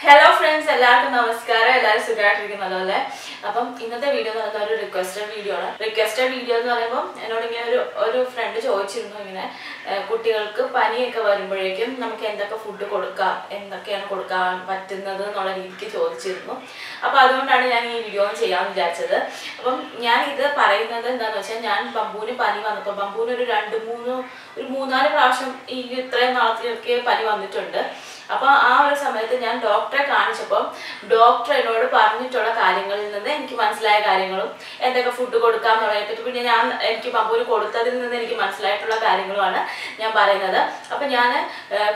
Hello friends, എല്ലാവർക്കും നമസ്കാരം. എല്ലാവരും സുഖമായിട്ടിരിക്കുന്നല്ലോ അല്ലേ? അപ്പം ഇന്നത്തെ വീഡിയോ എന്ന് പറയുന്നത് ഒരു റിക്വസ്റ്റഡ് വീഡിയോ ആണ്. റിക്വസ്റ്റഡ് വീഡിയോ എന്ന് പറയുമ്പോൾ എന്നോട് ഇങ്ങനെ ഒരു ഫ്രണ്ട് ചോദിച്ചിരുന്നു, ഇങ്ങനെ കുട്ടികൾക്ക് പനിയൊക്കെ വരുമ്പോഴേക്കും നമുക്ക് എന്തൊക്കെ ഫുഡ് കൊടുക്കാം, എന്തൊക്കെയാണ് കൊടുക്കാൻ പറ്റുന്നത് എന്നുള്ള രീതിക്ക് ചോദിച്ചിരുന്നു. അപ്പോൾ അതുകൊണ്ടാണ് ഞാൻ ഈ വീഡിയോ ചെയ്യാമെന്ന് വിചാരിച്ചത്. അപ്പം ഞാൻ ഇത് പറയുന്നത് എന്താണെന്ന് വെച്ചാൽ, ഞാൻ ബംബുവിന് പനി വന്നപ്പോൾ ബംബുവിന് ഒരു മൂന്നാല് പ്രാവശ്യം ഈ ഇത്രയും നാളത്തേക്ക് പനി വന്നിട്ടുണ്ട്. അപ്പോൾ ആ ഒരു സമയത്ത് ഞാൻ ഡോക്ടറെ കാണിച്ചപ്പോൾ ഡോക്ടർ എന്നോട് പറഞ്ഞിട്ടുള്ള കാര്യങ്ങളിൽ നിന്ന് എനിക്ക് മനസ്സിലായ കാര്യങ്ങളും എന്തൊക്കെ ഫുഡ് കൊടുക്കാം എന്നുള്ളതിനെ പറ്റി പിന്നെ എനിക്ക് ബംബുവിന് കൊടുത്തതിൽ നിന്ന് എനിക്ക് മനസ്സിലായിട്ടുള്ള കാര്യങ്ങളുമാണ് ഞാൻ പറയുന്നത്. അപ്പം ഞാൻ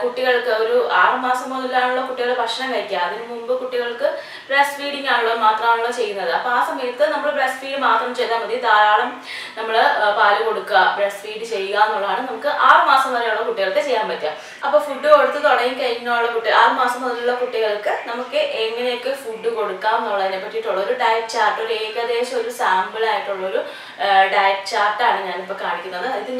കുട്ടികൾക്ക് ഒരു 6 മാസം മുതലാണല്ലോ കുട്ടികൾ ഭക്ഷണം കഴിക്കുക. അതിന് മുമ്പ് കുട്ടികൾക്ക് ബ്രസ്റ്റ് ഫീഡിങ് മാത്രമാണല്ലോ ചെയ്യുന്നത്. അപ്പോൾ ആ സമയത്ത് നമ്മൾ ബ്രസ്റ്റ് ഫീഡ് മാത്രം ചെയ്താൽ മതി. ധാരാളം നമ്മൾ പാല് കൊടുക്കുക, ബ്രസ്റ്റ് ഫീഡ് ചെയ്യുക എന്നുള്ളതാണ് നമുക്ക് 6 മാസം വരെയുള്ള കുട്ടികൾക്ക് ചെയ്യാൻ പറ്റുക. അപ്പോൾ ഫുഡ് കൊടുത്ത് തുടങ്ങി കഴിഞ്ഞുള്ള 6 മാസം മുതലുള്ള കുട്ടികൾക്ക് നമുക്ക് എങ്ങനെയൊക്കെ ഫുഡ് കൊടുക്കാം എന്നുള്ളതിനെ പറ്റിയിട്ടുള്ള ഒരു ഡയറ്റ് ചാർട്ട്, ഒരു ഏകദേശം ഒരു സാമ്പിൾ ആയിട്ടുള്ളൊരു ഡയറ്റ് ചാർട്ടാണ് ഞാനിപ്പോൾ കാണിക്കുന്നത്. ഇത്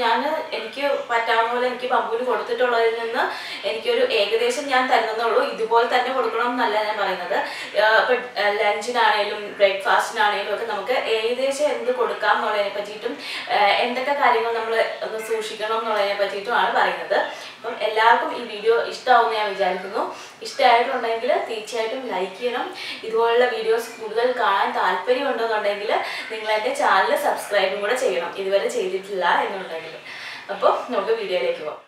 എനിക്ക് പറ്റാവുന്ന പോലെ എനിക്ക് ബംബുവിന് കൊടുത്തിട്ടുള്ളതിൽ നിന്ന് എനിക്കൊരു ഏകദേശം ഞാൻ തരുന്നതുള്ളൂ. ഇതുപോലെ തന്നെ കൊടുക്കണം എന്നല്ല ഞാൻ പറയുന്നത്. ഇപ്പം ലഞ്ചിനാണേലും ബ്രേക്ക്ഫാസ്റ്റിനാണേലും ഒക്കെ നമുക്ക് ഏകദേശം എന്ത് കൊടുക്കാം എന്നുള്ളതിനെ പറ്റിയിട്ടും എന്തൊക്കെ കാര്യങ്ങൾ നമ്മൾ ഒന്ന് സൂക്ഷിക്കണം എന്നുള്ളതിനെ പറ്റിയിട്ടുമാണ് പറയുന്നത്. അപ്പം എല്ലാവർക്കും ഈ വീഡിയോ ഇഷ്ടമാവുമെന്ന് ഞാൻ വിചാരിക്കുന്നു. ഇഷ്ടമായിട്ടുണ്ടെങ്കിൽ തീർച്ചയായിട്ടും ലൈക്ക് ചെയ്യണം. ഇതുപോലുള്ള വീഡിയോസ് കൂടുതൽ കാണാൻ താല്പര്യമുണ്ടെന്നുണ്ടെങ്കിൽ നിങ്ങൾ എൻ്റെ ചാനൽ സബ്സ്ക്രൈബും കൂടെ ചെയ്യണം, ഇതുവരെ ചെയ്തിട്ടില്ല എന്നുണ്ടെങ്കിൽ. അപ്പോൾ നമുക്ക് വീഡിയോയിലേക്ക് പോകാം.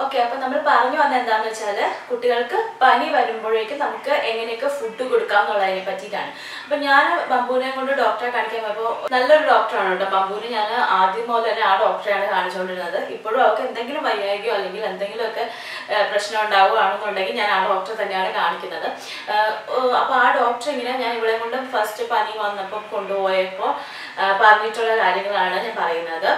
ഓക്കെ, അപ്പം നമ്മൾ പറഞ്ഞു വന്നത് എന്താണെന്ന് വെച്ചാൽ, കുട്ടികൾക്ക് പനി വരുമ്പോഴേക്കും നമുക്ക് എങ്ങനെയൊക്കെ ഫുഡ് കൊടുക്കാം എന്നുള്ളതിനെ പറ്റിയിട്ടാണ്. അപ്പം ഞാൻ ബംബുവിനെ കൊണ്ട് ഡോക്ടറെ കാണിക്കാൻ പോയപ്പോൾ നല്ലൊരു ഡോക്ടറാണ് കേട്ടോ. ബംബുവിന് ഞാൻ ആദ്യം മുതൽ തന്നെ ആ ഡോക്ടറെയാണ് കാണിച്ചുകൊണ്ടിരുന്നത്. ഇപ്പോഴും അവർക്ക് എന്തെങ്കിലും വയ്യായികയോ അല്ലെങ്കിൽ എന്തെങ്കിലുമൊക്കെ പ്രശ്നം ഉണ്ടാവുകയാണെന്നുണ്ടെങ്കിൽ ഞാൻ ആ ഡോക്ടറെ തന്നെയാണ് കാണിക്കുന്നത്. അപ്പോൾ ആ ഡോക്ടർ ഇങ്ങനെ ഞാൻ ഇവിടെ കൊണ്ട് ഫസ്റ്റ് പനി വന്നപ്പോൾ കൊണ്ടുപോയപ്പോൾ പറഞ്ഞിട്ടുള്ള കാര്യങ്ങളാണ് ഞാൻ പറയുന്നത്.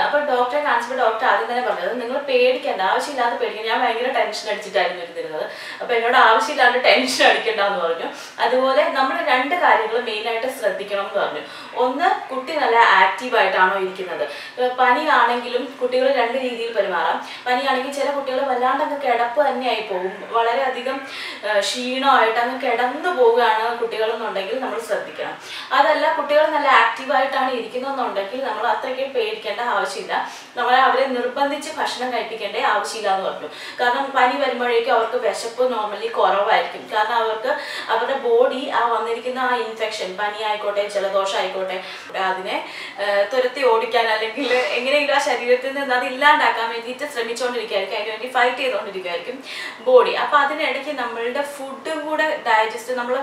അപ്പോൾ ഡോക്ടറെ കാണിച്ചപ്പോൾ ഡോക്ടർ ആദ്യം തന്നെ പറഞ്ഞത്, നിങ്ങൾ പേടിക്കേണ്ട, ആവശ്യമില്ലാതെ പേടിക്കണം. ഞാൻ ഭയങ്കര ടെൻഷൻ അടിച്ചിട്ടായിരുന്നു ഇരുന്നിരുന്നത്. അപ്പോൾ എന്നോട് ആവശ്യമില്ലാണ്ട് ടെൻഷൻ അടിക്കണ്ടെന്ന് പറഞ്ഞു. അതുപോലെ നമ്മൾ 2 കാര്യങ്ങൾ മെയിനായിട്ട് ശ്രദ്ധിക്കണം എന്ന് പറഞ്ഞു. ഒന്ന്, കുട്ടി നല്ല ആക്റ്റീവായിട്ടാണോ ഇരിക്കുന്നത്. പനിയാണെങ്കിലും കുട്ടികൾ 2 രീതിയിൽ പെരുമാറാം. പനിയാണെങ്കിൽ ചില കുട്ടികൾ വല്ലാണ്ടങ്ങ് കിടപ്പ് തന്നെയായി പോകും, വളരെയധികം ക്ഷീണമായിട്ട് അങ്ങ് കിടന്നു പോവുകയാണ് കുട്ടികളെന്നുണ്ടെങ്കിൽ നമ്മൾ ശ്രദ്ധിക്കണം. അതല്ല, കുട്ടികൾ നല്ല ആക്റ്റീവായിട്ടാണ് ഇരിക്കുന്നതെന്നുണ്ടെങ്കിൽ നമ്മൾ അത്രയ്ക്ക് പേടിക്കേണ്ട ആവശ്യമില്ല. അവരെ നിർബന്ധിച്ച് ഭക്ഷണം കഴിപ്പിക്കേണ്ട ആവശ്യമില്ല എന്ന് പറഞ്ഞു. കാരണം പനി വരുമ്പോഴേക്കും അവർക്ക് വിശപ്പ് നോർമലി കുറവായിരിക്കും. കാരണം അവരുടെ ബോഡി വന്നിരിക്കുന്ന ആ ഇൻഫെക്ഷൻ, പനി ആയിക്കോട്ടെ ജലദോഷം ആയിക്കോട്ടെ, അതിനെ തുരത്തി ഓടിക്കാൻ അല്ലെങ്കിൽ എങ്ങനെയെങ്കിലും ആ ശരീരത്തിൽ നിന്ന് അത് ഇല്ലാണ്ടാക്കാൻ വേണ്ടിയിട്ട് ശ്രമിച്ചുകൊണ്ടിരിക്കുകയായിരിക്കും, അതിന് വേണ്ടി ഫൈറ്റ് ചെയ്തുകൊണ്ടിരിക്കുകയായിരിക്കും ബോഡി. അപ്പോൾ അതിനിടയ്ക്ക് നമ്മളുടെ ഫുഡും കൂടെ ഡൈജസ്റ്റ്, നമ്മൾ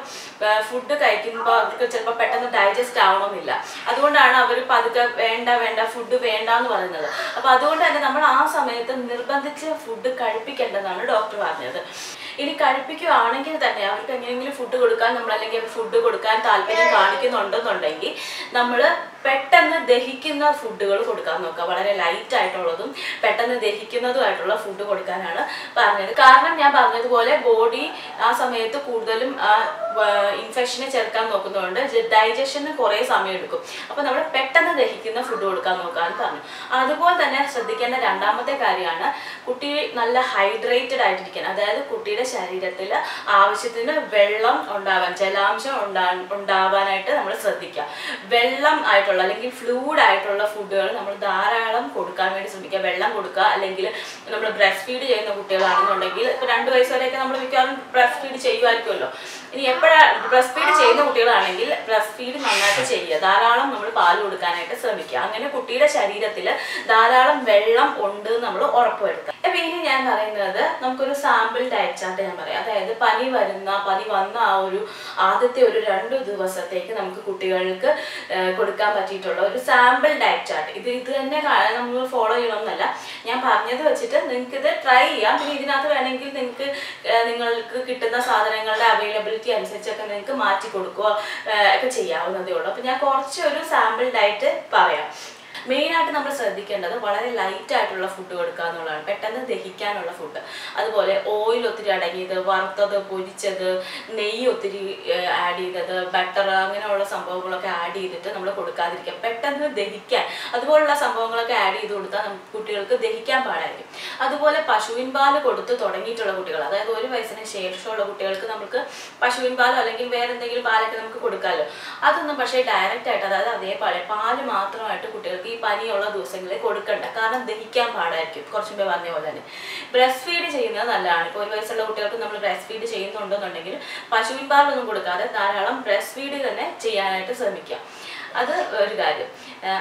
ഫുഡ് കഴിക്കുമ്പോൾ അവർക്ക് ചിലപ്പോൾ പെട്ടെന്ന് ഡൈജസ്റ്റ് ആവണമെന്നില്ല. അതുകൊണ്ടാണ് അവർ പതുക്കെ വേണ്ട ഫുഡ് വേണ്ട എന്ന് പറയുന്നത്. അപ്പോൾ അതുകൊണ്ട് തന്നെ നമ്മൾ ആ സമയത്ത് നിർബന്ധിച്ച് ഫുഡ് കഴിപ്പിക്കേണ്ടതാണ് ഡോക്ടർ പറഞ്ഞത്. ഇനി കഴിപ്പിക്കുകയാണെങ്കിൽ തന്നെ അവർക്ക് എങ്ങനെയെങ്കിലും ഫുഡ് കൊടുക്കാൻ അല്ലെങ്കിൽ ഫുഡ് കൊടുക്കാൻ താല്പര്യം കാണിക്കുന്നുണ്ടെന്നുണ്ടെങ്കിൽ നമ്മൾ പെട്ടെന്ന് ദഹിക്കുന്ന ഫുഡുകൾ കൊടുക്കാൻ നോക്കുക. വളരെ ലൈറ്റ് ആയിട്ടുള്ളതും പെട്ടെന്ന് ദഹിക്കുന്നതുമായിട്ടുള്ള ഫുഡ് കൊടുക്കാനാണ് പറഞ്ഞത്. കാരണം ഞാൻ പറഞ്ഞതുപോലെ ബോഡി ആ സമയത്ത് കൂടുതലും ഇൻഫെക്ഷനെ ചെറുക്കാൻ നോക്കുന്നതുകൊണ്ട് ഡൈജഷന് കുറേ സമയം എടുക്കും. അപ്പോൾ നമ്മൾ പെട്ടെന്ന് ദഹിക്കുന്ന ഫുഡ് കൊടുക്കാൻ നോക്കാമെന്ന് പറഞ്ഞു. അതുപോലെ തന്നെ ശ്രദ്ധിക്കേണ്ട 2ാമത്തെ കാര്യമാണ്, കുട്ടി നല്ല ഹൈഡ്രേറ്റഡ് ആയിട്ടിരിക്കാൻ. അതായത് കുട്ടിയുടെ ശരീരത്തിൽ ആവശ്യത്തിന് വെള്ളം ഉണ്ടാവാൻ, ജലാംശം ഉണ്ടാവാനായിട്ട് നമ്മൾ ശ്രദ്ധിക്കുക. വെള്ളം ആയിട്ടുള്ള അല്ലെങ്കിൽ ഫ്ലൂയിഡ് ആയിട്ടുള്ള ഫുഡുകൾ നമ്മൾ ധാരാളം കൊടുക്കാൻ വേണ്ടി ശ്രമിക്കുക. വെള്ളം കൊടുക്കുക. അല്ലെങ്കിൽ നമ്മൾ ബ്രസ്റ്റ് ഫീഡ് ചെയ്യുന്ന കുട്ടികളാണെന്നുണ്ടെങ്കിൽ ഇപ്പോൾ 2 വയസ്സ് വരെയൊക്കെ നമ്മൾ മിക്കവാറും ബ്രസ്റ്റ് ഫീഡ് ചെയ്യുമായിരിക്കുമല്ലോ. ഇനി എപ്പോഴാണ് ബ്രസ്റ്റ് ഫീഡ് ചെയ്യുന്ന കുട്ടികളാണെങ്കിൽ ബ്രസ്റ്റ് ഫീഡ് നന്നായിട്ട് ചെയ്യുക. ധാരാളം നമ്മൾ പാൽ കൊടുക്കാനായിട്ട് ശ്രമിക്കുക. അങ്ങനെ കുട്ടിയുടെ ശരീരത്തിൽ ധാരാളം വെള്ളം ഉണ്ട് നമ്മൾ ഉറപ്പുവരുത്തുക. അപ്പോൾ ഇനി ഞാൻ പറയുന്നത്, നമുക്കൊരു സാമ്പിൾ ഡയറ്റ് ചാർട്ട് ഞാൻ പറയാം. അതായത് പനി വന്ന ആ ഒരു ആദ്യത്തെ ഒരു 2 ദിവസത്തേക്ക് നമുക്ക് കുട്ടികൾക്ക് കൊടുക്കാൻ പറ്റിയിട്ടുള്ള ഒരു സാമ്പിൾ ഡയറ്റ് ചാർട്ട്. ഇത് തന്നെ നമ്മൾ ഫോളോ ചെയ്യണമെന്നല്ല, ഞാൻ പറഞ്ഞത് വെച്ചിട്ട് നിങ്ങൾക്ക് ഇത് ട്രൈ ചെയ്യാം. പിന്നെ ഇതിനകത്ത് വേണമെങ്കിൽ നിങ്ങൾക്ക് കിട്ടുന്ന സാധനങ്ങളുടെ അവൈലബിലിറ്റി അനുസരിച്ചൊക്കെ നിങ്ങൾക്ക് മാറ്റി കൊടുക്കുക ഒക്കെ ചെയ്യാവുന്നതേ ഉള്ളൂ. അപ്പോൾ ഞാൻ കുറച്ചൊരു സാമ്പിൾ ഡയറ്റ് പറയാം. മെയിനായിട്ട് നമ്മൾ ശ്രദ്ധിക്കേണ്ടത് വളരെ ലൈറ്റ് ആയിട്ടുള്ള ഫുഡ് കൊടുക്കുക എന്നുള്ളതാണ്, പെട്ടെന്ന് ദഹിക്കാനുള്ള ഫുഡ്. അതുപോലെ ഓയിൽ ഒത്തിരി അടങ്ങിയത്, വറുത്തത്, പൊരിച്ചത്, നെയ്യ് ഒത്തിരി ആഡ് ചെയ്തത്, ബട്ടർ അങ്ങനെയുള്ള സംഭവങ്ങളൊക്കെ ആഡ് ചെയ്തിട്ട് നമ്മൾ കൊടുക്കാതിരിക്കുക. പെട്ടെന്ന് ദഹിക്കാൻ അതുപോലുള്ള സംഭവങ്ങളൊക്കെ ആഡ് ചെയ്ത് കൊടുത്താൽ കുട്ടികൾക്ക് ദഹിക്കാൻ പാടായിരിക്കും. അതുപോലെ പശുവിൻ പാല് കൊടുത്ത് തുടങ്ങിയിട്ടുള്ള കുട്ടികൾ, അതായത് 1 വയസ്സിന് ശേഷമുള്ള കുട്ടികൾക്ക് നമുക്ക് പശുവിൻ പാലോ അല്ലെങ്കിൽ വേറെ എന്തെങ്കിലും പാലൊക്കെ നമുക്ക് കൊടുക്കാമല്ലോ. അതൊന്നും പക്ഷേ ഡയറക്റ്റ് ആയിട്ട്, അതായത് അതേപോലെ പാല് മാത്രമായിട്ട് കുട്ടികൾക്ക് ഈ പനിയുള്ള ദിവസങ്ങളിൽ കൊടുക്കണ്ട. കാരണം ദഹിക്കാൻ പാടായിരിക്കും. കുറച്ച് മുമ്പേ പറഞ്ഞ പോലെ തന്നെ ബ്രസ്റ്റ് ഫീഡ് ചെയ്യുന്നത് നല്ലതാണ്. ഇപ്പോൾ 1 വയസ്സുള്ള കുട്ടികൾക്ക് നമ്മൾ ബ്രസ്റ്റ് ഫീഡ് ചെയ്യുന്നുണ്ടെന്നുണ്ടെങ്കിൽ പശുവിൻ പാലൊന്നും കൊടുക്കാതെ ധാരാളം ബ്രസ്റ്റ് ഫീഡ് തന്നെ ചെയ്യാനായിട്ട് ശ്രമിക്കാം. അത് ഒരു കാര്യം.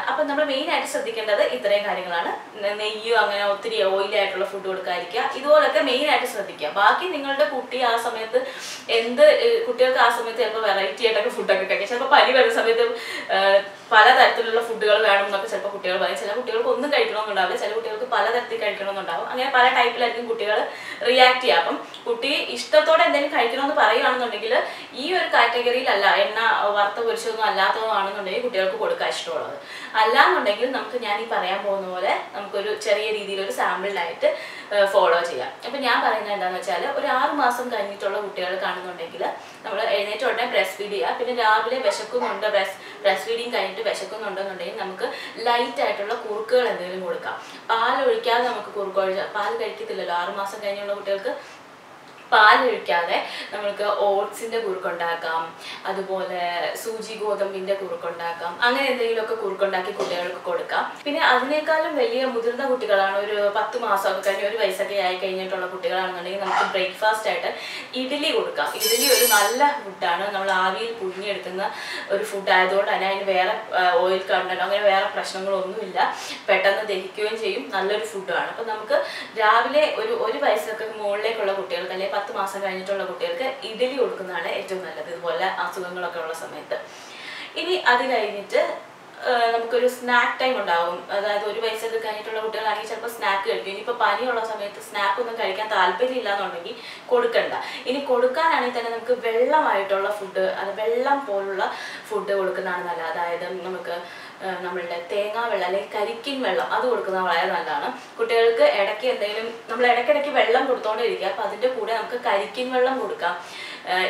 അപ്പം നമ്മൾ മെയിനായിട്ട് ശ്രദ്ധിക്കേണ്ടത് ഇത്രയും കാര്യങ്ങളാണ്. നെയ്യോ അങ്ങനെ ഒത്തിരി ഓയിലായിട്ടുള്ള ഫുഡ് കൊടുക്കാതിരിക്കുക, ഇതുപോലൊക്കെ മെയിനായിട്ട് ശ്രദ്ധിക്കുക. ബാക്കി നിങ്ങളുടെ കുട്ടി ആ സമയത്ത് കുട്ടികൾക്ക് ആ സമയത്ത് ചിലപ്പോൾ വെറൈറ്റി ആയിട്ടൊക്കെ ഫുഡൊക്കെ കഴിക്കാം. ചിലപ്പോൾ പനി വരുന്ന സമയത്ത് പലതരത്തിലുള്ള ഫുഡുകൾ വേണം എന്നൊക്കെ ചിലപ്പോൾ കുട്ടികൾ പറയും. ചില കുട്ടികൾക്ക് ഒന്നും കഴിക്കണമെന്നുണ്ടാവില്ല, ചില കുട്ടികൾക്ക് പലതരത്തിൽ കഴിക്കണമെന്നുണ്ടാവും. അങ്ങനെ പല ടൈപ്പിലായിരിക്കും കുട്ടികൾ റിയാക്ട് ചെയ്യുക. അപ്പം കുട്ടി ഇഷ്ടത്തോടെ എന്തെങ്കിലും കഴിക്കണമെന്ന് പറയുകയാണെന്നുണ്ടെങ്കിൽ ഈ ഒരു കാറ്റഗറിയിലല്ല, എണ്ണ വറുത്ത പൊരിച്ചതൊന്നും അല്ലാത്തതാണെന്നുണ്ടെങ്കിൽ കുട്ടികൾക്ക് കൊടുക്കാൻ ഇഷ്ടമുള്ളത്. അല്ലാന്നുണ്ടെങ്കിൽ നമുക്ക് ഞാൻ ഈ പറയാൻ പോകുന്ന പോലെ നമുക്കൊരു ചെറിയ രീതിയിലൊരു സാമ്പിളിലായിട്ട് ഫോളോ ചെയ്യാം. അപ്പം ഞാൻ പറയുന്നത് എന്താണെന്ന് വെച്ചാൽ, ഒരു 6 മാസം കഴിഞ്ഞിട്ടുള്ള കുട്ടികൾ കാണുന്നുണ്ടെങ്കിൽ നമ്മൾ എഴുന്നേറ്റ് ഉടനെ ബ്രസ്റ്റ് ഫീഡ് ചെയ്യുക. പിന്നെ രാവിലെ വിശക്കുന്നുണ്ട്, ബ്രസ്റ്റ് ഫീഡിങ് കഴിഞ്ഞിട്ട് വിശക്കുന്നുണ്ടെന്നുണ്ടെങ്കിൽ നമുക്ക് ലൈറ്റ് ആയിട്ടുള്ള കുറുക്കുകൾ എന്തെങ്കിലും കൊടുക്കാം. പാലൊഴിക്കാതെ നമുക്ക് കുറുക്ക് ഒഴിച്ചാൽ, പാൽ കഴിക്കത്തില്ലല്ലോ 6 മാസം കഴിഞ്ഞുള്ള കുട്ടികൾക്ക്, പാലൊഴിക്കാതെ നമുക്ക് ഓട്സിൻ്റെ കുറുക്കുണ്ടാക്കാം, അതുപോലെ സൂചി ഗോതമ്പിൻ്റെ കുറുക്കുണ്ടാക്കാം. അങ്ങനെ എന്തെങ്കിലുമൊക്കെ കുറുക്കുണ്ടാക്കി കുട്ടികൾക്ക് കൊടുക്കാം. പിന്നെ അതിനേക്കാളും വലിയ മുതിർന്ന കുട്ടികളാണ്, ഒരു 10 മാസമൊക്കെ കഴിഞ്ഞ് 1 വയസ്സൊക്കെ ആയി കഴിഞ്ഞിട്ടുള്ള കുട്ടികളാണെന്നുണ്ടെങ്കിൽ നമുക്ക് ബ്രേക്ക്ഫാസ്റ്റ് ആയിട്ട് ഇഡ്ഡലി കൊടുക്കാം. ഇഡ്ഡലി ഒരു നല്ല ഫുഡാണ്, നമ്മൾ ആവിയിൽ പുഴുങ്ങിയെടുക്കുന്ന ഒരു ഫുഡ് ആയതുകൊണ്ട് തന്നെ അതിന് വേറെ ഓയിൽ കണ്ടന്റ് അങ്ങനെ വേറെ പ്രശ്നങ്ങളൊന്നുമില്ല, പെട്ടെന്ന് ദഹിക്കുകയും ചെയ്യും, നല്ലൊരു ഫുഡാണ്. അപ്പം നമുക്ക് രാവിലെ ഒരു വയസ്സൊക്കെ മുകളിലേക്കുള്ള കുട്ടികൾക്ക് അല്ലെങ്കിൽ 10 മാസം കഴിഞ്ഞിട്ടുള്ള കുട്ടികൾക്ക് ഇഡ്ഡലി കൊടുക്കുന്നതാണ് ഏറ്റവും നല്ലത്, ഇതുപോലെ അസുഖങ്ങളൊക്കെ ഉള്ള സമയത്ത്. ഇനി അത് കഴിഞ്ഞിട്ട് നമുക്കൊരു സ്നാക്ക് ടൈം ഉണ്ടാവും. അതായത് 1 വയസ്സൊക്കെ കഴിഞ്ഞിട്ടുള്ള കുട്ടികളാണെങ്കിൽ ചിലപ്പോൾ സ്നാക്ക് കഴിക്കും. ഇനിയിപ്പോൾ പനിയുള്ള സമയത്ത് സ്നാക്കൊന്നും കഴിക്കാൻ താല്പര്യമില്ല എന്നുണ്ടെങ്കിൽ കൊടുക്കണ്ട. ഇനി കൊടുക്കാനാണെങ്കിൽ തന്നെ നമുക്ക് വെള്ളമായിട്ടുള്ള ഫുഡ്, അത് വെള്ളം പോലുള്ള ഫുഡ് കൊടുക്കുന്നതാണ് നല്ലത്. അതായത് നമുക്ക് നമ്മളുടെ തേങ്ങാ വെള്ളം അല്ലെങ്കിൽ കരിക്കിൻ വെള്ളം അത് കൊടുക്കുന്നത് വളരെ നല്ലതാണ്. കുട്ടികൾക്ക് ഇടയ്ക്ക് എന്തെങ്കിലും നമ്മൾ ഇടയ്ക്കിടയ്ക്ക് വെള്ളം കൊടുത്തോണ്ടിരിക്കുക, അപ്പോൾ അതിൻ്റെ കൂടെ നമുക്ക് കരിക്കിൻ വെള്ളം കൊടുക്കാം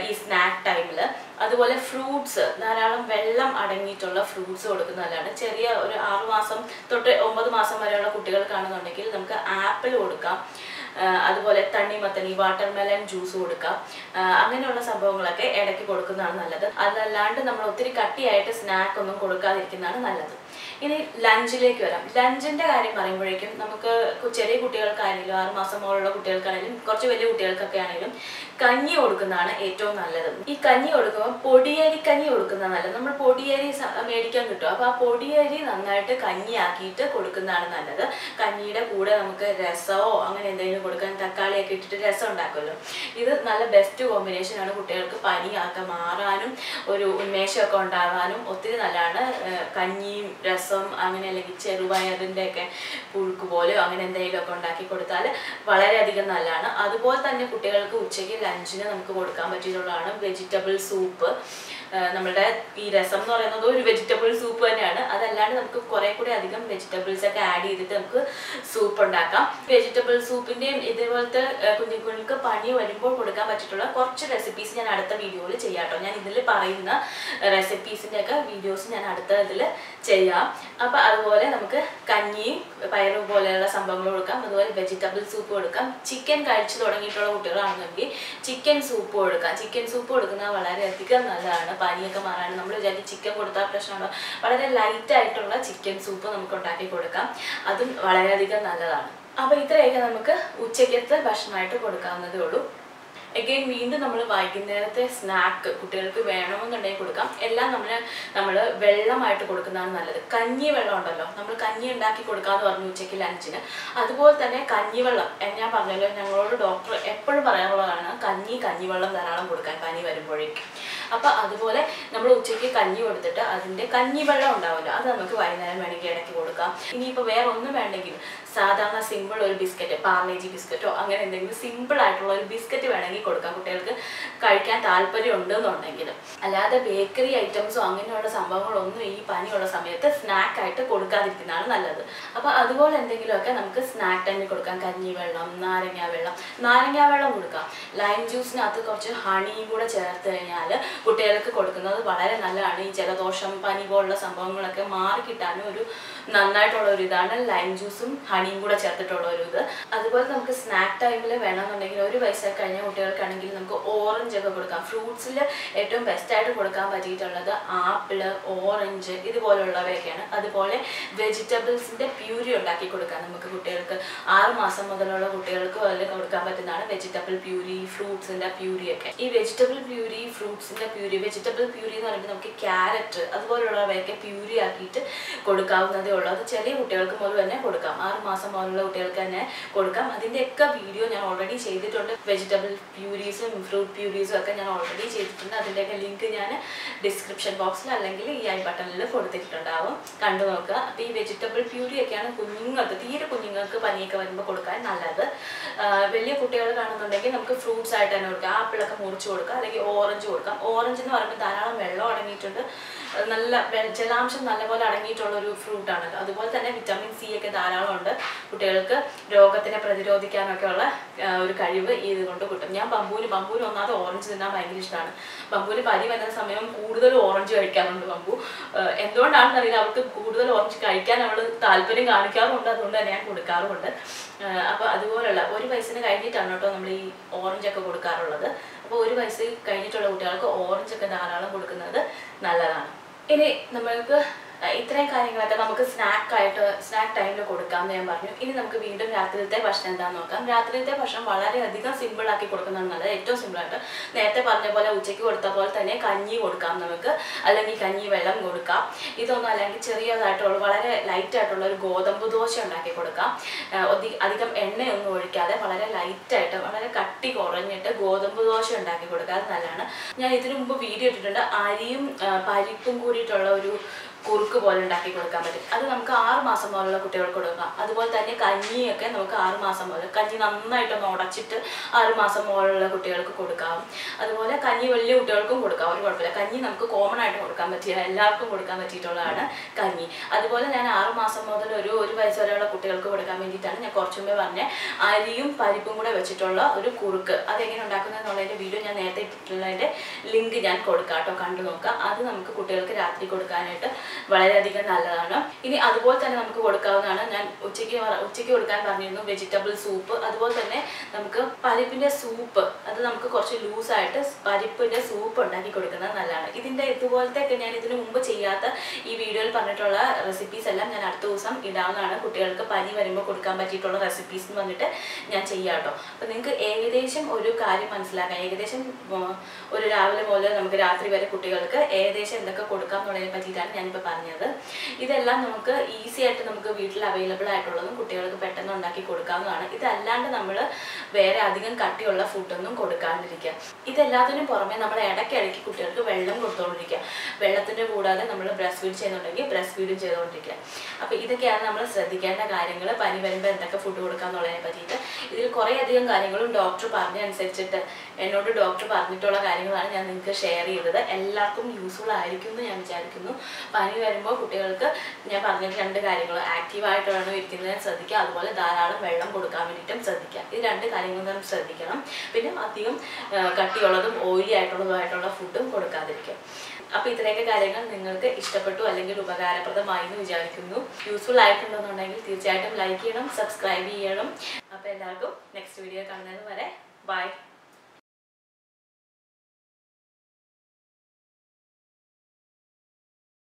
ഈ സ്നാക്ക് ടൈമിൽ. അതുപോലെ ഫ്രൂട്ട്സ്, ധാരാളം വെള്ളം അടങ്ങിയിട്ടുള്ള ഫ്രൂട്ട്സ് കൊടുക്കുന്നത് നല്ലതാണ്. ചെറിയ ഒരു 6 മാസം തൊട്ട് 9 മാസം വരെയുള്ള കുട്ടികൾക്കാണെന്നുണ്ടെങ്കിൽ നമുക്ക് ആപ്പിൾ കൊടുക്കാം, അതുപോലെ തണ്ണിമത്തനി, വാട്ടർമെലൺ ജ്യൂസ് കൊടുക്കാം. അങ്ങനെയുള്ള സംഭവങ്ങളൊക്കെ ഇടയ്ക്ക് കൊടുക്കുന്നതാണ് നല്ലത്. അതല്ലാണ്ട് നമ്മൾ ഒത്തിരി കട്ടിയായിട്ട് സ്നാക്ക് ഒന്നും കൊടുക്കാതിരിക്കുന്നതാണ് നല്ലത്. ഇനി ലഞ്ചിലേക്ക് വരാം. ലഞ്ചിൻ്റെ കാര്യം പറയുമ്പോഴേക്കും നമുക്ക് ചെറിയ കുട്ടികൾക്കാണെങ്കിലും 6 മാസം മുതലുള്ള കുട്ടികൾക്കാണെങ്കിലും കുറച്ച് വലിയ കുട്ടികൾക്കൊക്കെ ആണെങ്കിലും കഞ്ഞി കൊടുക്കുന്നതാണ് ഏറ്റവും നല്ലത്. ഈ കഞ്ഞി കൊടുക്കുമ്പോൾ പൊടിയരി കഞ്ഞി കൊടുക്കുന്നതാണ് നല്ലത്. നമ്മൾ പൊടിയരി മേടിക്കാൻ കിട്ടും, അപ്പോൾ ആ പൊടിയരി നന്നായിട്ട് കഞ്ഞിയാക്കിയിട്ട് കൊടുക്കുന്നതാണ് നല്ലത്. കഞ്ഞിയുടെ കൂടെ നമുക്ക് രസമോ അങ്ങനെ എന്തെങ്കിലും കൊടുക്കാൻ, തക്കാളിയൊക്കെ ഇട്ടിട്ട് രസം ഉണ്ടാക്കുമല്ലോ, ഇത് നല്ല ബെസ്റ്റ് കോമ്പിനേഷനാണ്. കുട്ടികൾക്ക് പനിയൊക്കെ മാറാനും ഒരു ഉന്മേഷമൊക്കെ ഉണ്ടാകാനും ഒത്തിരി നല്ലതാണ്. കഞ്ഞിയും രസം അങ്ങനെ അല്ലെങ്കിൽ ചെറുപയറിൻ്റെ ഒക്കെ പുഴുക്ക് പോലെയോ അങ്ങനെ എന്തെങ്കിലുമൊക്കെ ഉണ്ടാക്കി കൊടുത്താൽ വളരെയധികം നല്ലതാണ്. അതുപോലെ തന്നെ കുട്ടികൾക്ക് ഉച്ചയ്ക്ക് ലഞ്ചിന് നമുക്ക് കൊടുക്കാൻ പറ്റിയിട്ടുള്ളതാണ് വെജിറ്റബിൾ സൂപ്പ്. നമ്മളുടെ ഈ രസം എന്ന് പറയുന്നത് ഒരു വെജിറ്റബിൾ സൂപ്പ് തന്നെയാണ്. അതല്ലാണ്ട് നമുക്ക് കുറേ കൂടി അധികം വെജിറ്റബിൾസ് ഒക്കെ ആഡ് ചെയ്തിട്ട് നമുക്ക് സൂപ്പ് ഉണ്ടാക്കാം. വെജിറ്റബിൾ സൂപ്പിൻ്റെയും ഇതേപോലത്തെ കുഞ്ഞുങ്ങൾക്ക് പനി വരുമ്പോൾ കൊടുക്കാൻ പറ്റിയിട്ടുള്ള കുറച്ച് റെസിപ്പീസ് ഞാൻ അടുത്ത വീഡിയോയിൽ ചെയ്യാം കേട്ടോ. ഞാൻ ഇതിൽ പറയുന്ന റെസിപ്പീസിൻ്റെ ഒക്കെ വീഡിയോസ് ഞാൻ അടുത്ത ഇതിൽ ചെയ്യാം. അപ്പോൾ അതുപോലെ നമുക്ക് കഞ്ഞിയും പയറും പോലെയുള്ള സംഭവങ്ങൾ കൊടുക്കാം, അതുപോലെ വെജിറ്റബിൾ സൂപ്പ് കൊടുക്കാം. ചിക്കൻ കഴിച്ചു തുടങ്ങിയിട്ടുള്ള കുട്ടികളാണെങ്കിൽ ചിക്കൻ സൂപ്പ് കൊടുക്കാം. ചിക്കൻ സൂപ്പ് കൊടുക്കുന്നത് വളരെയധികം നല്ലതാണ് പനിയൊക്കെ മാറാൻ. നമ്മൾ വിചാരിക്കും ചിക്കൻ കൊടുത്താൽ പ്രശ്നമുണ്ടോ, വളരെ ലൈറ്റ് ആയിട്ടുള്ള ചിക്കൻ സൂപ്പ് നമുക്ക് ഉണ്ടാക്കി കൊടുക്കാം, അതും വളരെയധികം നല്ലതാണ്. അപ്പോൾ ഇത്രയൊക്കെ നമുക്ക് ഉച്ചയ്ക്കത്തെ ഭക്ഷണമായിട്ട് കൊടുക്കാവുന്നതേ ഉള്ളൂ. അഗെയിൻ വീണ്ടും നമ്മൾ വൈകുന്നേരത്തെ സ്നാക്ക് കുട്ടികൾക്ക് വേണമെന്നുണ്ടെങ്കിൽ കൊടുക്കാം. എല്ലാം നമ്മൾ വെള്ളമായിട്ട് കൊടുക്കുന്നതാണ് നല്ലത്. കഞ്ഞി വെള്ളം ഉണ്ടല്ലോ, നമ്മൾ കഞ്ഞി ഉണ്ടാക്കി കൊടുക്കാമെന്ന് പറഞ്ഞു ഉച്ചയ്ക്ക് ലഞ്ചിന്. അതുപോലെ തന്നെ കഞ്ഞിവെള്ളം ഞാൻ പറഞ്ഞല്ലോ, ഞങ്ങളോട് ഡോക്ടർ എപ്പോഴും പറയാനുള്ളതാണ് കഞ്ഞിവെള്ളം ധാരാളം കൊടുക്കാൻ പനി വരുമ്പോഴേക്കും. അപ്പോൾ അതുപോലെ നമ്മൾ ഉച്ചയ്ക്ക് കഞ്ഞി കൊടുത്തിട്ട് അതിൻ്റെ കഞ്ഞിവെള്ളം ഉണ്ടാവില്ല, അത് നമുക്ക് വൈകുന്നേരം വേണമെങ്കിൽ ഇടയ്ക്ക് കൊടുക്കാം. ഇനിയിപ്പോൾ വേറെ ഒന്നും വേണ്ടെങ്കിൽ സാധാരണ സിമ്പിൾ ഒരു ബിസ്ക്കറ്റ്, പാർലേജി ബിസ്ക്കറ്റോ അങ്ങനെ എന്തെങ്കിലും സിമ്പിൾ ആയിട്ടുള്ള ഒരു ബിസ്ക്കറ്റ് വേണമെങ്കിൽ കൊടുക്കാം കുട്ടികൾക്ക് കഴിക്കാൻ താല്പര്യം ഉണ്ടെന്നുണ്ടെങ്കിൽ. അല്ലാതെ ബേക്കറി ഐറ്റംസോ അങ്ങനെയുള്ള സംഭവങ്ങളൊന്നും ഈ പനിയുള്ള സമയത്ത് സ്നാക്കായിട്ട് കൊടുക്കാതിരിക്കുന്നതാണ് നല്ലത്. അപ്പോൾ അതുപോലെ എന്തെങ്കിലുമൊക്കെ നമുക്ക് സ്നാക്ക് ടൈമിൽ കൊടുക്കാം. കഞ്ഞിവെള്ളം, നാരങ്ങാ വെള്ളം കൊടുക്കാം. ലൈം ജ്യൂസിനകത്ത് കുറച്ച് ഹണിയും കൂടെ ചേർത്ത് കഴിഞ്ഞാൽ കുട്ടികൾക്ക് കൊടുക്കുന്നത് വളരെ നല്ലതാണ്. ഈ ജലദോഷം, പനി പോലുള്ള സംഭവങ്ങളൊക്കെ മാറിക്കിട്ടാനും ഒരു നന്നായിട്ടുള്ള ഒരു ഇതാണ് ലൈം ജ്യൂസും ഹണിയും കൂടെ ചേർത്തിട്ടുള്ള ഒരു ഇത്. അതുപോലെ നമുക്ക് സ്നാക്ക് ടൈമിൽ വേണമെന്നുണ്ടെങ്കിൽ 1 വയസ്സൊക്കെ കഴിഞ്ഞ കുട്ടികൾക്കാണെങ്കിൽ നമുക്ക് ഓറഞ്ച് ഒക്കെ കൊടുക്കാം. ഫ്രൂട്ട്സിൽ ഏറ്റവും ബെസ്റ്റായിട്ട് കൊടുക്കാൻ പറ്റിയിട്ടുള്ളത് ആപ്പിള്, ഓറഞ്ച് ഇതുപോലുള്ളവയൊക്കെയാണ്. അതുപോലെ വെജിറ്റബിൾസിൻ്റെ പ്യൂരി ഉണ്ടാക്കി കൊടുക്കാം നമുക്ക് കുട്ടികൾക്ക്. 6 മാസം മുതലുള്ള കുട്ടികൾക്ക് വല്ല കൊടുക്കാൻ പറ്റുന്നതാണ് വെജിറ്റബിൾ പ്യൂരി, ഫ്രൂട്ട്സിൻ്റെ പ്യൂരിയൊക്കെ. ഈ വെജിറ്റബിൾ പ്യൂരി, ഫ്രൂട്ട്സിൻ്റെ പ്യൂരി, വെജിറ്റബിൾ പ്യൂരി എന്ന് പറയുമ്പോൾ നമുക്ക് ക്യാരറ്റ് അതുപോലുള്ളവയൊക്കെ പ്യൂരി ആക്കിയിട്ട് കൊടുക്കാവുന്നതേ ഉള്ളൂ. അത് ചെറിയ കുട്ടികൾക്ക് മുതൽ തന്നെ കൊടുക്കാം. 6 മാസം മുതലുള്ള കുട്ടികൾക്ക് തന്നെ കൊടുക്കാം. അതിൻ്റെയൊക്കെ വീഡിയോ ഞാൻ ഓൾറെഡി ചെയ്തിട്ടുണ്ട്. വെജിറ്റബിൾ പ്യൂരീസും ഫ്രൂട്ട് പ്യൂരീസും ഒക്കെ ഞാൻ ഓൾറെഡി ചെയ്തിട്ടുണ്ട്. അതിൻ്റെയൊക്കെ ലിങ്ക് ഞാൻ ഡിസ്ക്രിപ്ഷൻ ബോക്സിൽ അല്ലെങ്കിൽ ഈ ഐ ബട്ടണിൽ കൊടുത്തിട്ടുണ്ടാവും, കണ്ടു നോക്കുക. അപ്പോൾ ഈ വെജിറ്റബിൾ പ്യൂരിയൊക്കെയാണ് കുഞ്ഞുങ്ങൾക്ക്, തീരെ കുഞ്ഞുങ്ങൾക്ക് പനിയൊക്കെ വരുമ്പോൾ കൊടുക്കാൻ നല്ലത്. വലിയ കുട്ടികൾ കാണുന്നുണ്ടെങ്കിൽ നമുക്ക് ഫ്രൂട്ട്സ് ആയിട്ട് തന്നെ കൊടുക്കാം. ആപ്പിളൊക്കെ മുറിച്ച് കൊടുക്കാം, അല്ലെങ്കിൽ ഓറഞ്ച് കൊടുക്കാം. ഓറഞ്ച് എന്ന് പറയുമ്പോൾ ധാരാളം വെള്ളം അടങ്ങിയിട്ടുണ്ട്, നല്ല ജലാംശം നല്ലപോലെ അടങ്ങിയിട്ടുള്ളൊരു ഫ്രൂട്ടാണല്ലോ. അതുപോലെ തന്നെ വിറ്റാമിൻ സി ഒക്കെ ധാരാളം ഉണ്ട്. കുട്ടികൾക്ക് രോഗത്തിനെ പ്രതിരോധിക്കാനൊക്കെ ഉള്ള ഒരു കഴിവ് ഇതുകൊണ്ട് കിട്ടും. ഞാൻ ബമ്പൂന് ഒന്നാമത് ഓറഞ്ച് തിന്നാൻ ഭയങ്കര ഇഷ്ടമാണ്. ബമ്പൂന് പനി വരുന്ന സമയം കൂടുതൽ ഓറഞ്ച് കഴിക്കാറുണ്ട് ബമ്പു. എന്തുകൊണ്ടാണെന്ന് അറിയില്ല, അവർക്ക് കൂടുതൽ ഓറഞ്ച് കഴിക്കാൻ അവൾ താല്പര്യം കാണിക്കാറുമുണ്ട്. അതുകൊണ്ട് തന്നെ ഞാൻ കൊടുക്കാറുമുണ്ട്. അപ്പോൾ അതുപോലുള്ള 1 വയസ്സിന് കഴിഞ്ഞിട്ടാണ് കേട്ടോ നമ്മൾ ഈ ഓറഞ്ചൊക്കെ കൊടുക്കാറുള്ളത്. അപ്പോൾ 1 വയസ്സ് കഴിഞ്ഞിട്ടുള്ള കുട്ടികൾക്ക് ഓറഞ്ചൊക്കെ ധാരാളം കൊടുക്കുന്നത് നല്ലതാണ്. ഇനി നമ്മൾക്ക് ഇത്രയും കാര്യങ്ങളൊക്കെ നമുക്ക് സ്നാക്ക് ടൈമിൽ കൊടുക്കാമെന്ന് ഞാൻ പറഞ്ഞു. ഇനി നമുക്ക് വീണ്ടും രാത്രിയിലത്തെ ഭക്ഷണം എന്താണെന്ന് നോക്കാം. രാത്രിയിലത്തെ ഭക്ഷണം വളരെയധികം സിമ്പിളാക്കി കൊടുക്കുന്നതാണ് നല്ലത്. ഏറ്റവും സിമ്പിളായിട്ട് നേരത്തെ പറഞ്ഞ പോലെ ഉച്ചയ്ക്ക് കൊടുത്ത പോലെ തന്നെ കഞ്ഞി കൊടുക്കാം നമുക്ക്, അല്ലെങ്കിൽ കഞ്ഞി വെള്ളം കൊടുക്കാം. ഇതൊന്നും അല്ലെങ്കിൽ ചെറിയതായിട്ടുള്ള വളരെ ലൈറ്റായിട്ടുള്ള ഒരു ഗോതമ്പ് ദോശ ഉണ്ടാക്കി കൊടുക്കാം. അധികം എണ്ണയൊന്നും ഒഴിക്കാതെ വളരെ ലൈറ്റായിട്ട് വളരെ കട്ടി കുറഞ്ഞിട്ട് ഗോതമ്പ് ദോശ ഉണ്ടാക്കി കൊടുക്കുക. അത് നല്ലതാണ്. ഞാൻ ഇതിനു മുമ്പ് വീഡിയോ ഇട്ടിട്ടുണ്ട്. അരിയും പരിപ്പും കൂടിയിട്ടുള്ള ഒരു കുറുക്ക് പോലെ ഉണ്ടാക്കി കൊടുക്കാൻ പറ്റും. അത് നമുക്ക് 6 മാസം മുതലുള്ള കുട്ടികൾക്ക് കൊടുക്കാം. അതുപോലെ തന്നെ കഞ്ഞിയൊക്കെ നമുക്ക് 6 മാസം മുതൽ, കഞ്ഞി നന്നായിട്ടൊന്ന് ഉടച്ചിട്ട് 6 മാസം മുതലുള്ള കുട്ടികൾക്ക് കൊടുക്കാം. അതുപോലെ കഞ്ഞി വലിയ കുട്ടികൾക്കും കൊടുക്കാം, ഒരു കുഴപ്പമില്ല. കഞ്ഞി നമുക്ക് കോമൺ ആയിട്ട് കൊടുക്കാൻ പറ്റിയ, എല്ലാവർക്കും കൊടുക്കാൻ പറ്റിയിട്ടുള്ളതാണ് കഞ്ഞി. അതുപോലെ ഞാൻ 6 മാസം മുതൽ ഒരു വയസ്സ് വരെയുള്ള കുട്ടികൾക്ക് കൊടുക്കാൻ വേണ്ടിയിട്ടാണ് ഞാൻ കുറച്ചു മുമ്പേ പറഞ്ഞ അരിയും പരിപ്പും കൂടെ വെച്ചിട്ടുള്ള ഒരു കുറുക്ക്. അതെങ്ങനെ ഉണ്ടാക്കുന്നത് എന്നുള്ളതിൻ്റെ വീഡിയോ ഞാൻ നേരത്തെ ഇട്ടിട്ടുള്ളതിൻ്റെ ലിങ്ക് ഞാൻ കൊടുക്കാം കേട്ടോ, കണ്ടു നോക്കാം. അത് നമുക്ക് കുട്ടികൾക്ക് രാത്രി കൊടുക്കാനായിട്ട് വളരെയധികം നല്ലതാണ്. ഇനി അതുപോലെ തന്നെ നമുക്ക് കൊടുക്കാവുന്നതാണ്, ഞാൻ ഉച്ചയ്ക്ക് കൊടുക്കാൻ പറഞ്ഞിരുന്നു, വെജിറ്റബിൾ സൂപ്പ്. അതുപോലെ തന്നെ നമുക്ക് പരിപ്പിൻ്റെ സൂപ്പ്, അത് നമുക്ക് കുറച്ച് ലൂസായിട്ട് പരിപ്പിൻ്റെ സൂപ്പ് ഉണ്ടാക്കി കൊടുക്കുന്നത് നല്ലതാണ്. ഇതിൻ്റെ ഇതുപോലത്തെയൊക്കെ ഞാൻ ഇതിനു മുമ്പ് ചെയ്യാത്ത ഈ വീഡിയോയിൽ പറഞ്ഞിട്ടുള്ള റെസിപ്പീസ് എല്ലാം ഞാൻ അടുത്ത ദിവസം ഇടാവുന്നതാണ്. കുട്ടികൾക്ക് പനി വരുമ്പോൾ കൊടുക്കാൻ പറ്റിയിട്ടുള്ള റെസിപ്പീസ് എന്ന് പറഞ്ഞിട്ട് ഞാൻ ചെയ്യാം കേട്ടോ. അപ്പോൾ നിങ്ങൾക്ക് ഏകദേശം ഒരു കാര്യം മനസ്സിലാക്കാം. ഏകദേശം ഒരു രാവിലെ മുതൽ നമുക്ക് രാത്രി വരെ കുട്ടികൾക്ക് ഏകദേശം എന്തൊക്കെ കൊടുക്കാം എന്നുള്ളതിനെ പറ്റിയിട്ടാണ് ഞാനിപ്പോൾ പറഞ്ഞത്. ഇതെല്ലാം നമുക്ക് ഈസി ആയിട്ട് നമുക്ക് വീട്ടിൽ അവൈലബിൾ ആയിട്ടുള്ളതും കുട്ടികൾക്ക് പെട്ടെന്ന് ഉണ്ടാക്കി കൊടുക്കാവുന്നതാണ്. ഇതല്ലാണ്ട് നമ്മൾ വേറെ അധികം കട്ടിയുള്ള ഫുഡൊന്നും കൊടുക്കാണ്ടിരിക്കുക. ഇതെല്ലാത്തിനും പുറമെ നമ്മൾ ഇടയ്ക്കിടയ്ക്ക് കുട്ടികൾക്ക് വെള്ളം കൊടുത്തുകൊണ്ടിരിക്കുക. വെള്ളത്തിൻ്റെ കൂടാതെ നമ്മൾ ബ്രസ്റ്റ് ഫീഡ് ചെയ്യുന്നുണ്ടെങ്കിൽ ബ്രസ്റ്റ് ഫീഡും ചെയ്തുകൊണ്ടിരിക്കുക. അപ്പോൾ ഇതൊക്കെയാണ് നമ്മൾ ശ്രദ്ധിക്കേണ്ട കാര്യങ്ങൾ. പനി വരുമ്പോൾ എന്തൊക്കെ ഫുഡ് കൊടുക്കുക എന്നുള്ളതിനെ പറ്റിയിട്ട് ഇതിൽ കുറേയധികം കാര്യങ്ങളും ഡോക്ടർ പറഞ്ഞനുസരിച്ചിട്ട് എന്നോട് ഡോക്ടർ പറഞ്ഞിട്ടുള്ള കാര്യങ്ങളാണ് ഞാൻ നിങ്ങൾക്ക് ഷെയർ ചെയ്തത്. എല്ലാവർക്കും യൂസ്ഫുൾ ആയിരിക്കും എന്ന് ഞാൻ വിചാരിക്കുന്നു. പനി വരുമ്പോൾ കുട്ടികൾക്ക് ഞാൻ പറഞ്ഞിട്ട് 2 കാര്യങ്ങൾ, ആക്റ്റീവായിട്ട് വേണം ഇരിക്കുന്നതിന് ശ്രദ്ധിക്കുക, അതുപോലെ ധാരാളം വെള്ളം കൊടുക്കാൻ വേണ്ടിയിട്ടും ശ്രദ്ധിക്കുക. ഇത് 2 കാര്യങ്ങൾ നാം ശ്രദ്ധിക്കണം. പിന്നെ അധികം കട്ടിയുള്ളതും ഓയിലി ആയിട്ടുള്ളതുമായിട്ടുള്ള ഫുഡും കൊടുക്കാതിരിക്കുക. അപ്പോൾ ഇത്രയൊക്കെ കാര്യങ്ങൾ നിങ്ങൾക്ക് ഇഷ്ടപ്പെട്ടു അല്ലെങ്കിൽ ഉപകാരപ്രദമായി എന്ന് വിചാരിക്കുന്നു. യൂസ്ഫുൾ ആയിട്ടുണ്ടെന്നുണ്ടെങ്കിൽ തീർച്ചയായിട്ടും ലൈക്ക് ചെയ്യണം, സബ്സ്ക്രൈബ് ചെയ്യണം. അപ്പോൾ എല്ലാവർക്കും നെക്സ്റ്റ് വീഡിയോ കാണുന്നത് വരെ ബൈ.